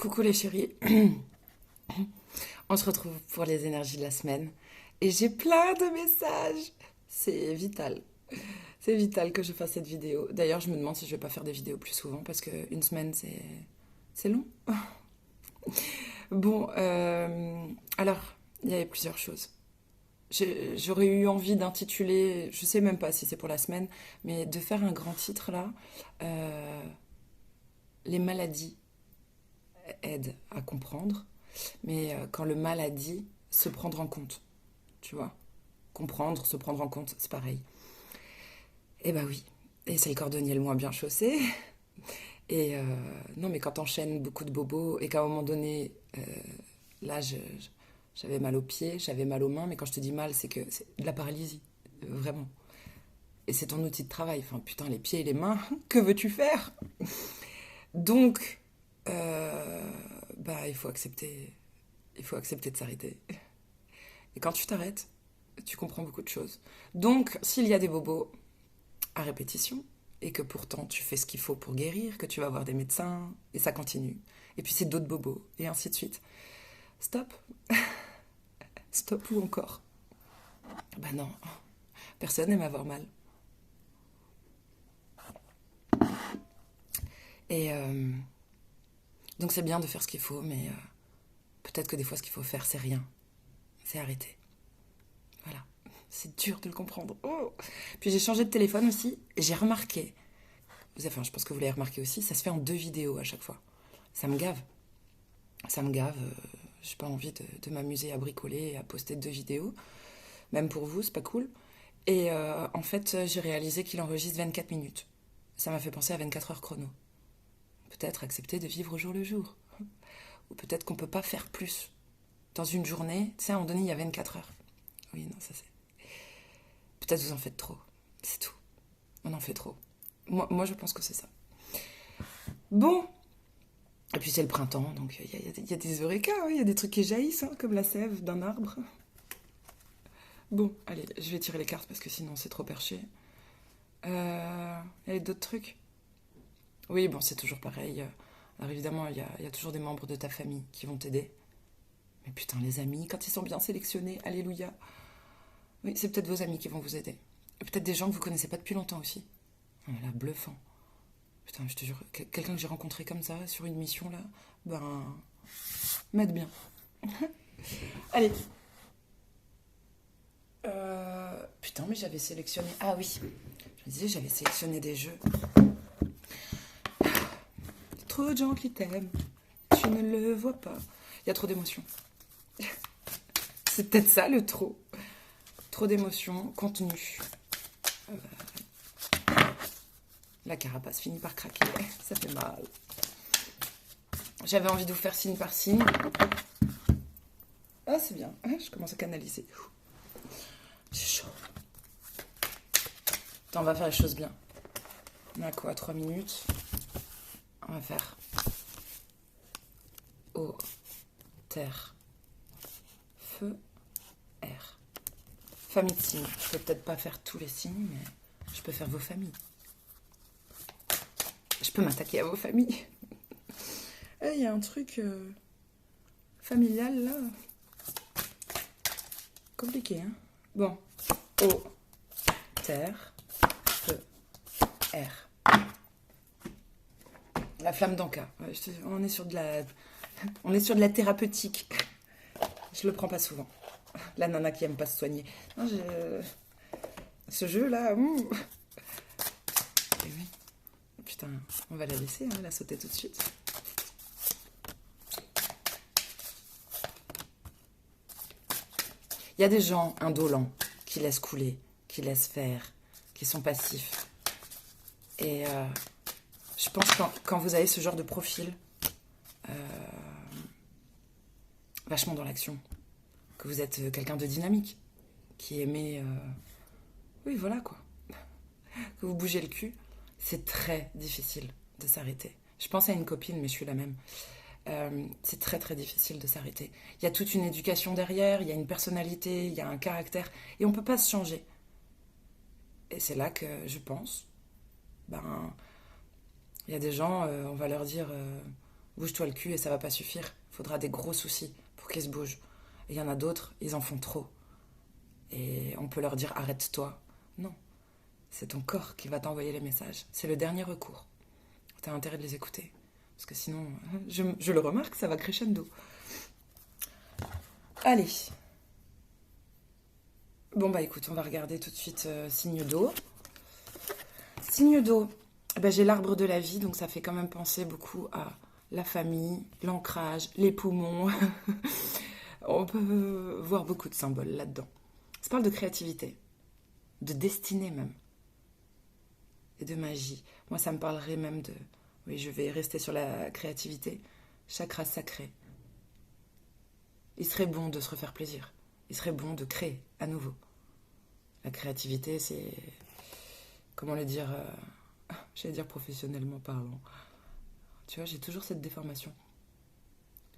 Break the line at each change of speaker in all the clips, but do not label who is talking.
Coucou les chéris, on se retrouve pour les énergies de la semaine et j'ai plein de messages. C'est vital, c'est vital que je fasse cette vidéo. D'ailleurs, je me demande si je vais pas faire des vidéos plus souvent parce qu'une semaine c'est long. Bon, alors, il y avait plusieurs choses. J'aurais eu envie d'intituler, je sais même pas si c'est pour la semaine, mais de faire un grand titre là, euh, les maladies aident à comprendre, mais quand le mal a dit, se prendre en compte, tu vois. Comprendre, se prendre en compte, c'est pareil. Eh ben oui, et c'est le cordonnier le moins bien chaussé. Et non, mais quand t'enchaînes beaucoup de bobos et qu'à un moment donné, là, j'avais mal aux pieds, j'avais mal aux mains, mais quand je te dis mal, c'est que c'est de la paralysie, vraiment. Et c'est ton outil de travail. Enfin, putain, les pieds et les mains, que veux-tu faire? Donc, bah, il faut accepter de s'arrêter. Et quand tu t'arrêtes, tu comprends beaucoup de choses. Donc, s'il y a des bobos à répétition, et que pourtant tu fais ce qu'il faut pour guérir, que tu vas voir des médecins, et ça continue. Et puis c'est d'autres bobos, et ainsi de suite. Stop. Stop ou encore? Bah non, personne n'aime avoir mal. Et donc c'est bien de faire ce qu'il faut, mais peut-être que des fois ce qu'il faut faire, c'est rien. C'est arrêter. Voilà. C'est dur de le comprendre. Oh. Puis j'ai changé de téléphone aussi, et j'ai remarqué, enfin je pense que vous l'avez remarqué aussi, ça se fait en 2 vidéos à chaque fois. Ça me gave. Ça me gave. J'ai pas envie de m'amuser à bricoler et à poster 2 vidéos. Même pour vous, c'est pas cool. Et en fait, j'ai réalisé qu'il enregistre 24 minutes. Ça m'a fait penser à 24 heures chrono. Peut-être accepter de vivre au jour le jour. Ou peut-être qu'on peut pas faire plus. Dans une journée, tu sais, à un moment donné, il y a 24 heures. Oui, non, ça c'est... Peut-être vous en faites trop. C'est tout. On en fait trop. Moi je pense que c'est ça. Bon. Et puis c'est le printemps, donc il y a des eureka, il y a des trucs qui jaillissent, hein, comme la sève d'un arbre. Bon, allez, je vais tirer les cartes parce que sinon c'est trop perché. Il y a d'autres trucs. Oui, bon, c'est toujours pareil. Alors évidemment, il y a toujours des membres de ta famille qui vont t'aider. Mais putain, les amis, quand ils sont bien sélectionnés, alléluia. Oui, c'est peut-être vos amis qui vont vous aider. Et peut-être des gens que vous connaissez pas depuis longtemps aussi. Oh là là, bluffant. Putain, je te jure, quelqu'un que j'ai rencontré comme ça, sur une mission là, ben, m'aide bien. Allez. Putain, mais j'avais sélectionné... Ah oui, je me disais, j'avais sélectionné des jeux. Trop de gens qui t'aiment, tu ne le vois pas. Il y a trop d'émotions. C'est peut-être ça le trop. Trop d'émotions, contenu. La carapace finit par craquer, ça fait mal. J'avais envie de vous faire signe par signe. Ah, c'est bien, je commence à canaliser. C'est chaud. Attends, on va faire les choses bien. On a quoi, 3 minutes? On va faire eau, terre, feu, air. Famille de signes. Je peux peut-être pas faire tous les signes, mais je peux faire vos familles. Je peux m'attaquer à vos familles. Il y a un truc familial là. Compliqué, hein. Bon. Eau, terre, feu, air. La flamme d'Anka. On est sur de la thérapeutique. Je le prends pas souvent. La nana qui aime pas se soigner. Non, ce jeu là. Eh oui. Putain, on va la laisser, hein, la sauter tout de suite. Il y a des gens indolents qui laissent couler, qui laissent faire, qui sont passifs. Et je pense que quand vous avez ce genre de profil, vachement dans l'action, que vous êtes quelqu'un de dynamique, qui aimait... oui, voilà quoi. Que vous bougez le cul, c'est très difficile de s'arrêter. Je pense à une copine, mais je suis la même. C'est très très difficile de s'arrêter. Il y a toute une éducation derrière, il y a une personnalité, il y a un caractère, et on ne peut pas se changer. Et c'est là que je pense, ben, il y a des gens, on va leur dire, Bouge-toi le cul et ça va pas suffire. Il faudra des gros soucis pour qu'ils se bougent. Et il y en a d'autres, ils en font trop. Et on peut leur dire arrête-toi. Non, c'est ton corps qui va t'envoyer les messages. C'est le dernier recours. T'as intérêt de les écouter. Parce que sinon, je le remarque, ça va crescendo. Allez. Bon bah écoute, on va regarder tout de suite signe d'eau. Signe d'eau. J'ai l'arbre de la vie, donc ça fait quand même penser beaucoup à la famille, l'ancrage, les poumons. On peut voir beaucoup de symboles là-dedans. Ça parle de créativité, de destinée même, et de magie. Moi, ça me parlerait même de... Oui, je vais rester sur la créativité. Chakra sacré. Il serait bon de se refaire plaisir. Il serait bon de créer à nouveau. La créativité, c'est... Comment le dire j'allais dire professionnellement parlant. Tu vois, j'ai toujours cette déformation.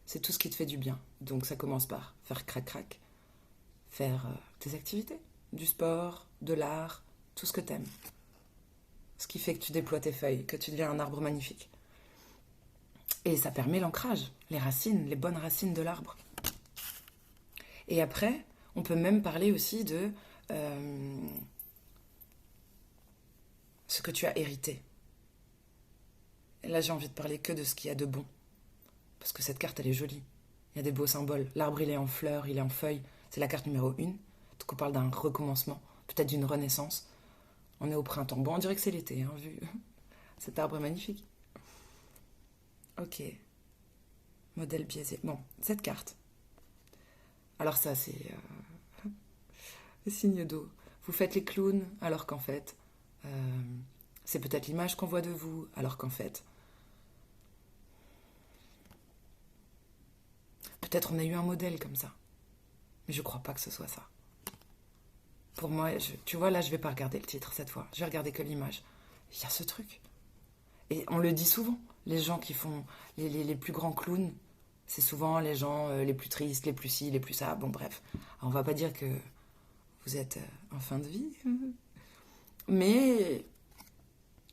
C'est tout ce qui te fait du bien. Donc ça commence par faire crac-crac, faire tes activités, du sport, de l'art, tout ce que t'aimes. Ce qui fait que tu déploies tes feuilles, que tu deviens un arbre magnifique. Et ça permet l'ancrage, les racines, les bonnes racines de l'arbre. Et après, on peut même parler aussi de ce que tu as hérité. Et là, j'ai envie de parler que de ce qu'il y a de bon. Parce que cette carte, elle est jolie. Il y a des beaux symboles. L'arbre, il est en fleurs, il est en feuilles. C'est la carte numéro 1. Donc on parle d'un recommencement, peut-être d'une renaissance. On est au printemps. Bon, on dirait que c'est l'été, hein, vu cet arbre est magnifique. Ok. Modèle biaisé. Bon, cette carte. Alors ça, c'est le signe d'eau. Vous faites les clowns, alors qu'en fait, c'est peut-être l'image qu'on voit de vous, alors qu'en fait, peut-être on a eu un modèle comme ça. Mais je crois pas que ce soit ça. Pour moi, tu vois, là, je vais pas regarder le titre cette fois. Je vais regarder que l'image. Il y a ce truc. Et on le dit souvent. Les gens qui font les plus grands clowns, c'est souvent les gens les plus tristes, les plus ci, les plus ça. Bon, bref. Alors, on va pas dire que vous êtes en fin de vie. Mais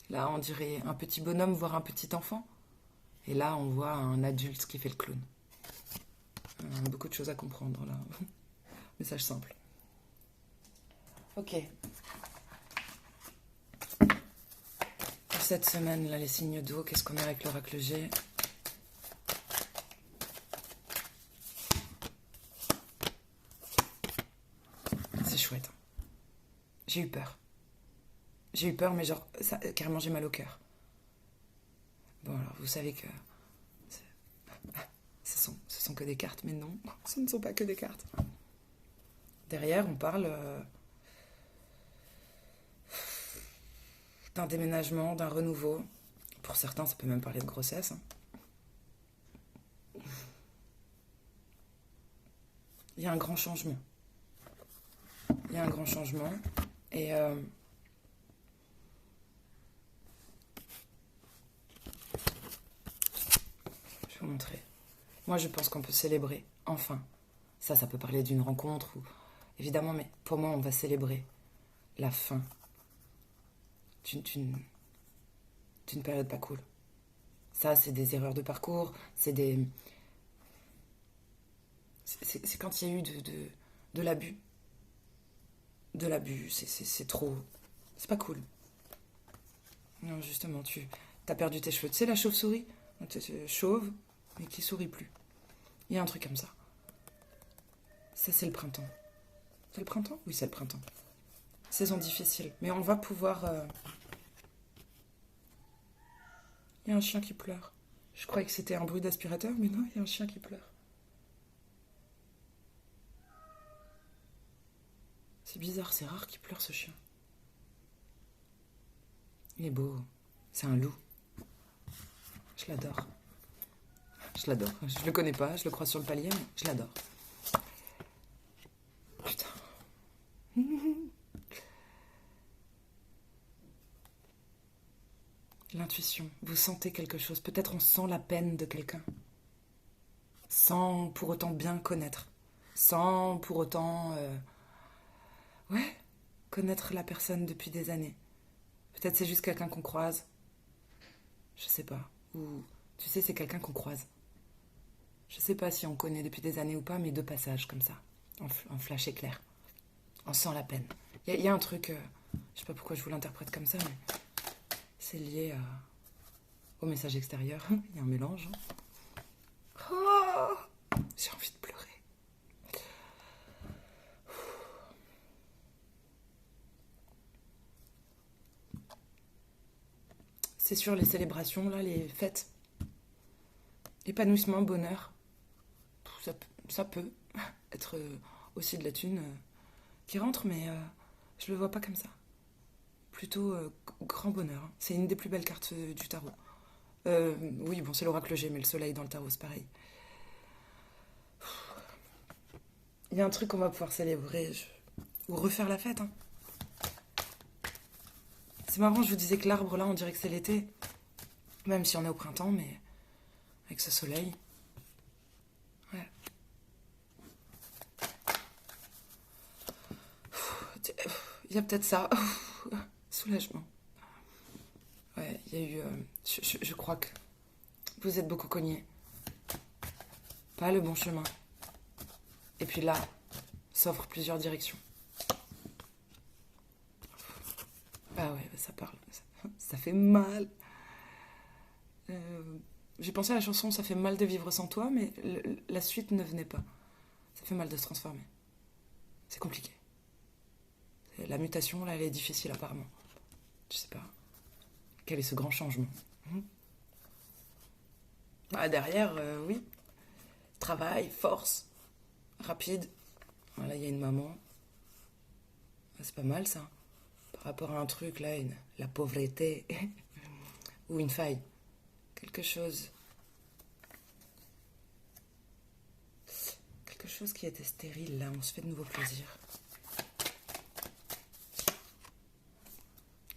là, on dirait un petit bonhomme voir un petit enfant. Et là, on voit un adulte qui fait le clown. Beaucoup de choses à comprendre, là. Message simple. Ok. Pour cette semaine, là, les signes d'eau, qu'est-ce qu'on a avec l'oracle G? C'est chouette. J'ai eu peur. J'ai eu peur, mais genre, ça, carrément, j'ai mal au cœur. Bon, alors, vous savez que ce sont que des cartes, mais non, ce ne sont pas que des cartes. Derrière, on parle d'un déménagement, d'un renouveau. Pour certains, ça peut même parler de grossesse. Il y a un grand changement. Il y a un grand changement. Et je vais vous montrer. Moi, je pense qu'on peut célébrer, enfin. Ça peut parler d'une rencontre, ou... évidemment, mais pour moi, on va célébrer la fin d'une période pas cool. Ça, c'est des erreurs de parcours, c'est des... C'est quand il y a eu de l'abus. De l'abus, c'est trop... C'est pas cool. Non, justement, t'as perdu tes cheveux. Tu sais, la chauve-souris, chauve, mais qui sourit plus. Il y a un truc comme ça. Ça, c'est le printemps. C'est le printemps? Oui, c'est le printemps. Saison difficile. Mais on va pouvoir... Il y a un chien qui pleure. Je croyais que c'était un bruit d'aspirateur, mais non, il y a un chien qui pleure. C'est bizarre, c'est rare qu'il pleure, ce chien. Il est beau. C'est un loup. Je l'adore. Je l'adore. Je le connais pas, je le crois sur le palier, mais je l'adore. Putain. L'intuition. Vous sentez quelque chose. Peut-être on sent la peine de quelqu'un. Sans pour autant bien connaître. Sans pour autant... Ouais, connaître la personne depuis des années. Peut-être c'est juste quelqu'un qu'on croise. Je sais pas. Ou Tu sais, c'est quelqu'un qu'on croise. Je sais pas si on connaît depuis des années ou pas, mais de passage comme ça, en flash éclair. On sent la peine. Il y a un truc, je sais pas pourquoi je vous l'interprète comme ça, mais c'est lié au message extérieur. Il y a un mélange. Oh, j'ai envie de pleurer. C'est sûr, les célébrations, là, les fêtes, épanouissement, bonheur, ça peut être aussi de la thune qui rentre, mais je le vois pas comme ça. Plutôt grand bonheur. C'est une des plus belles cartes du tarot. Oui, bon, c'est l'oracle G, mais le soleil dans le tarot, c'est pareil. Il y a un truc qu'on va pouvoir célébrer, ou refaire la fête. Hein. C'est marrant, je vous disais que l'arbre, là, on dirait que c'est l'été. Même si on est au printemps, mais avec ce soleil. Ouais. Il y a peut-être ça. Soulagement. Ouais, il y a eu... je crois que vous êtes beaucoup cognés. Pas le bon chemin. Et puis là, s'offrent plusieurs directions. Ah ouais, ça parle. Ça fait mal. J'ai pensé à la chanson Ça fait mal de vivre sans toi, mais la suite ne venait pas. Ça fait mal de se transformer. C'est compliqué. La mutation, là, elle est difficile apparemment. Je sais pas. Quel est ce grand changement? Ah, derrière, oui. Travail, force, rapide. Voilà, il y a une maman. Ah, c'est pas mal ça. Par rapport à un truc, là, la pauvreté. Ou une faille. Quelque chose. Quelque chose qui était stérile, là. On se fait de nouveaux plaisirs.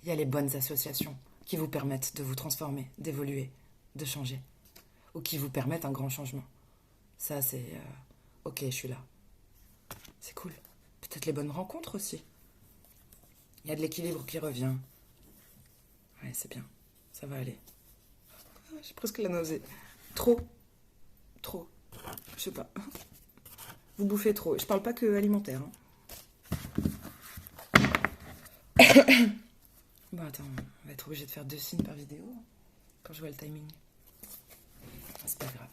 Il y a les bonnes associations qui vous permettent de vous transformer, d'évoluer, de changer. Ou qui vous permettent un grand changement. Ça, c'est... ok, je suis là. C'est cool. Peut-être les bonnes rencontres aussi. Il y a de l'équilibre qui revient. Ouais, c'est bien. Ça va aller. J'ai presque la nausée. Trop. Je sais pas. Vous bouffez trop. Je parle pas que alimentaire. Hein. Bon, attends, on va être obligé de faire 2 signes par vidéo quand je vois le timing. C'est pas grave.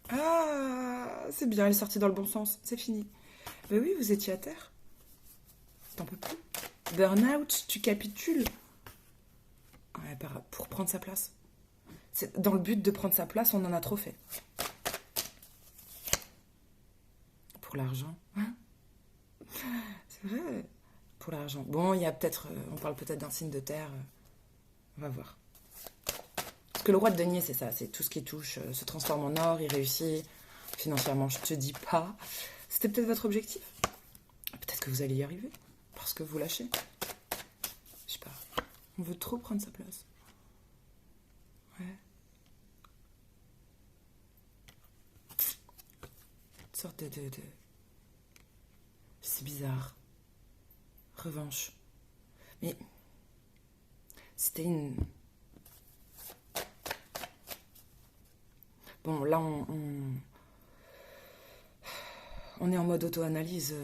Ah, c'est bien, elle est sortie dans le bon sens. C'est fini. Mais oui, vous étiez à terre. T'en peux plus. Burnout, tu capitules. Ouais, pour prendre sa place. C'est dans le but de prendre sa place, on en a trop fait. Pour l'argent. Hein? C'est vrai. Pour l'argent. Bon, il y a peut-être... on parle peut-être d'un signe de terre. On va voir. Parce que le roi de denier, c'est ça. C'est tout ce qui touche, se transforme en or, il réussit. Financièrement, je te dis pas. C'était peut-être votre objectif. Peut-être que vous allez y arriver. Parce que vous lâchez. Je sais pas. On veut trop prendre sa place. Ouais. Une sorte de... C'est bizarre. Revanche. Mais... C'était une... Bon, là, on est en mode auto-analyse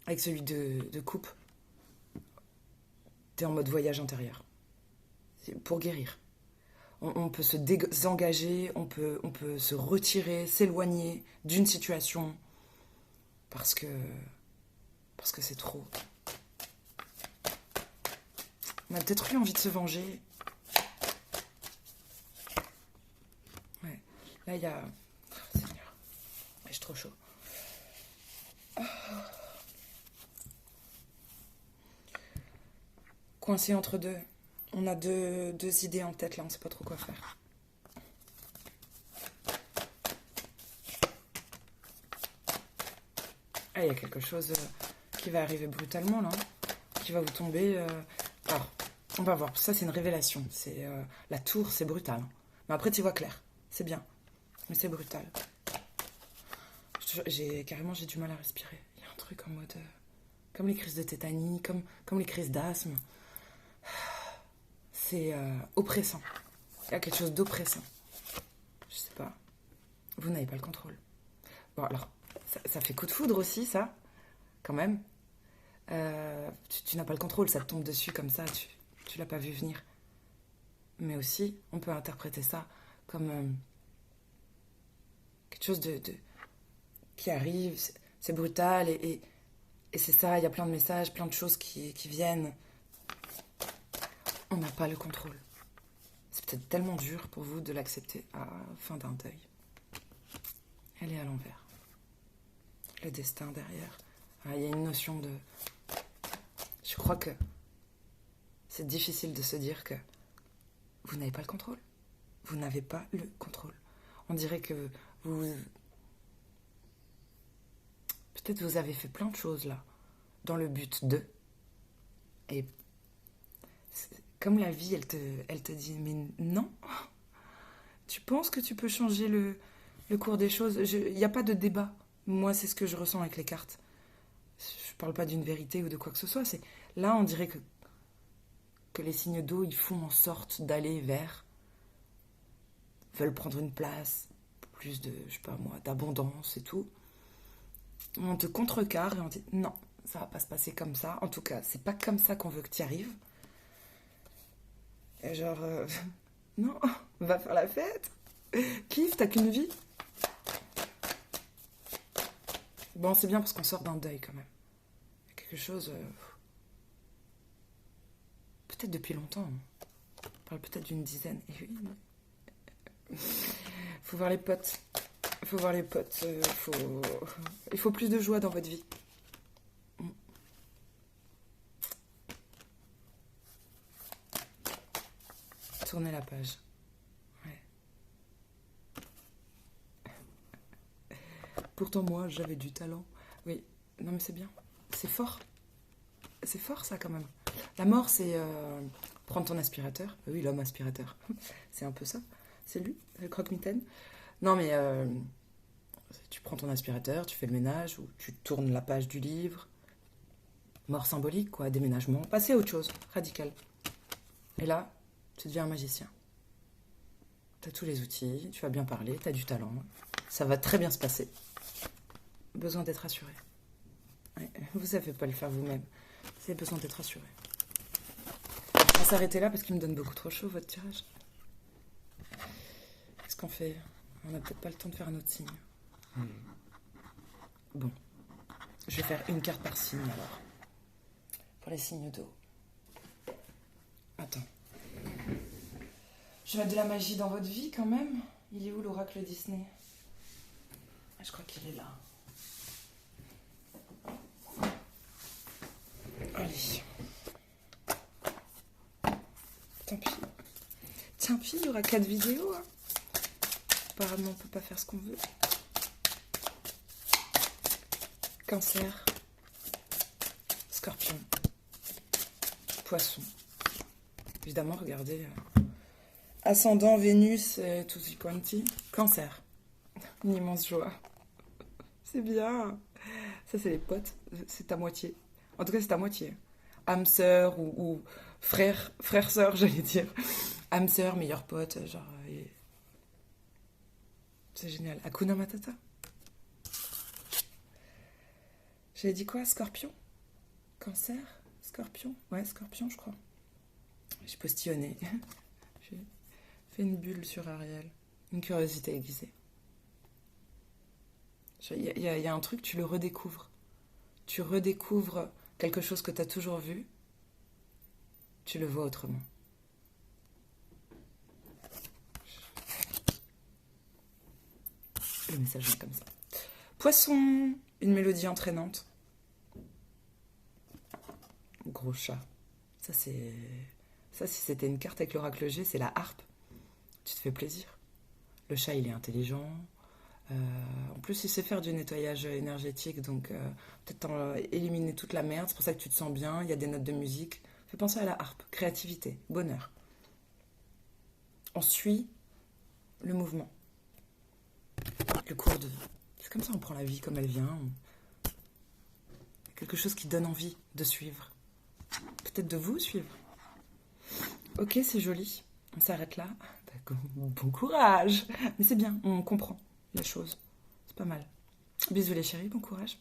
avec celui de coupe. T'es en mode voyage intérieur. C'est pour guérir. On peut se désengager, on peut se retirer, s'éloigner d'une situation parce que c'est trop. On a peut-être eu envie de se venger. Ouais. Là, il y a... Oh, Seigneur. J'ai trop chaud. Coincé entre deux. On a deux idées en tête, là, on sait pas trop quoi faire. Ah, il y a quelque chose qui va arriver brutalement, là. Qui va vous tomber... Alors, on va voir. Ça, c'est une révélation. C'est la tour, c'est brutal. Mais après, tu vois clair. C'est bien. Mais c'est brutal. J'ai du mal à respirer. Il y a un truc en mode... comme les crises de tétanie, comme les crises d'asthme. C'est oppressant. Il y a quelque chose d'oppressant. Je sais pas. Vous n'avez pas le contrôle. Bon, alors, ça fait coup de foudre aussi, ça, quand même. Tu n'as pas le contrôle, ça te tombe dessus comme ça, tu l'as pas vu venir. Mais aussi, on peut interpréter ça comme quelque chose qui arrive, c'est brutal, et c'est ça, il y a plein de messages, plein de choses qui viennent. On n'a pas le contrôle. C'est peut-être tellement dur pour vous de l'accepter à la fin d'un deuil. Elle est à l'envers. Le destin derrière. Il y a une notion de... Je crois que c'est difficile de se dire que vous n'avez pas le contrôle. Vous n'avez pas le contrôle. On dirait que peut-être vous avez fait plein de choses là, dans le but de... Et comme la vie, elle te dit, mais non, tu penses que tu peux changer le cours des choses. Il n'y a pas de débat. Moi, c'est ce que je ressens avec les cartes. Je parle pas d'une vérité ou de quoi que ce soit. Là, on dirait que les signes d'eau, ils font en sorte d'aller vers, veulent prendre une place, plus de, je sais pas moi, d'abondance et tout. On te contrecarre et on dit, non, ça va pas se passer comme ça. En tout cas, c'est pas comme ça qu'on veut que tu y arrives. Et genre, non, va faire la fête. Kiffe, t'as qu'une vie. Bon, c'est bien parce qu'on sort d'un deuil quand même. Il y a quelque chose... peut-être depuis longtemps. On parle peut-être d'une dizaine. Et oui, mais... faut voir les potes. Faut voir les potes. Il faut plus de joie dans votre vie. Tournez la page. Ouais. Pourtant, moi, j'avais du talent. Oui, non mais c'est bien. C'est fort. C'est fort, ça, quand même. La mort, c'est prendre ton aspirateur. Oui, l'homme aspirateur. C'est un peu ça. C'est lui, le croque-mitaine. Non, mais tu prends ton aspirateur, tu fais le ménage, ou tu tournes la page du livre. Mort symbolique, quoi. Déménagement. Passer à autre chose. Radical. Et là, tu deviens un magicien. T'as tous les outils, tu vas bien parler, t'as du talent. Ça va très bien se passer. Besoin d'être rassuré. Ouais, vous savez pas le faire vous-même. Vous avez besoin d'être rassuré. On va s'arrêter là parce qu'il me donne beaucoup trop chaud, votre tirage. Qu'est-ce qu'on fait? On n'a peut-être pas le temps de faire un autre signe. Bon. Je vais faire une carte par signe, alors. Pour les signes d'eau. Attends. Je vais mettre de la magie dans votre vie, quand même. Il est où, l'oracle Disney? Je crois qu'il est là. Allez. Tant pis. Tant pis, il y aura 4 vidéos. Hein. Apparemment, on peut pas faire ce qu'on veut. Cancer. Scorpion. Poisson. Évidemment, regardez. Ascendant, Vénus, tutti quanti. Cancer. Une immense joie. C'est bien. Ça, c'est les potes. C'est ta moitié. En tout cas, c'est ta moitié. Âme sœur ou frère-sœur, j'allais dire. Âme sœur, meilleur pote, genre... C'est génial. Hakuna Matata. J'avais dit quoi? Scorpion? Cancer? Scorpion? Ouais, scorpion, je crois. J'ai postillonné. J'ai fait une bulle sur Ariel. Une curiosité aiguisée. Il y a un truc, tu le redécouvres. Tu redécouvres quelque chose que tu as toujours vu. Tu le vois autrement. Le message est comme ça. Poisson, une mélodie entraînante. Gros chat. Ça, si c'était une carte avec l'oracle G, c'est la harpe. Tu te fais plaisir. Le chat, il est intelligent. En plus, il sait faire du nettoyage énergétique, donc peut-être éliminer toute la merde. C'est pour ça que tu te sens bien. Il y a des notes de musique. Fais penser à la harpe. Créativité, bonheur. On suit le mouvement. Le cours de vie. C'est comme ça, on prend la vie comme elle vient. quelque chose qui donne envie de suivre. Peut-être de vous suivre. Ok, c'est joli. On s'arrête là. D'accord. Bon courage. Mais c'est bien, on comprend les choses. C'est pas mal. Bisous les chéris, bon courage.